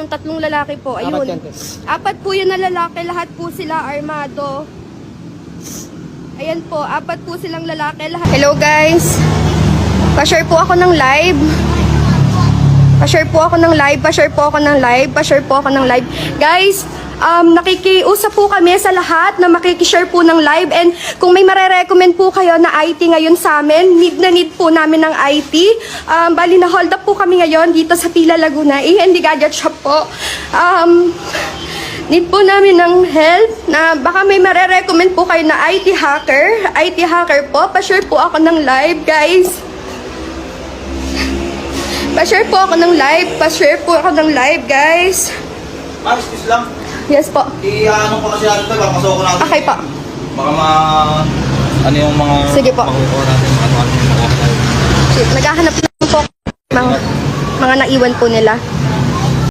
yung tatlong lalaki po. Ayun. Apat po yun na lalaki. Lahat po sila armado. Ayan po. Apat po silang lalaki. Lahat. Hello guys. Pa-share po ako ng live. Pa-share po ako ng live. Pa-share po ako ng live. Pa-share po ako ng live. Guys, nakikiusap po kami sa lahat na makikishare po ng live, and kung may marerecommend po kayo na IT ngayon sa amin, need na need po namin ng IT. Bali na hold up po kami ngayon dito sa Pila Laguna, hindi gadget shop po. Need po namin ng help na baka may marerecommend po kayo na IT hacker po. Pa-share po ako ng live, guys. Pa-share po ako ng live. Pa-share po ako ng live, guys. Excuse lang. Yes po. I-ano ko kasi natin ito, papasok ko natin. Okay po. Baka ano yung mga... Sige po. Makukuha natin, ano yung mga... Naghahanap lang po mga naiwan po nila.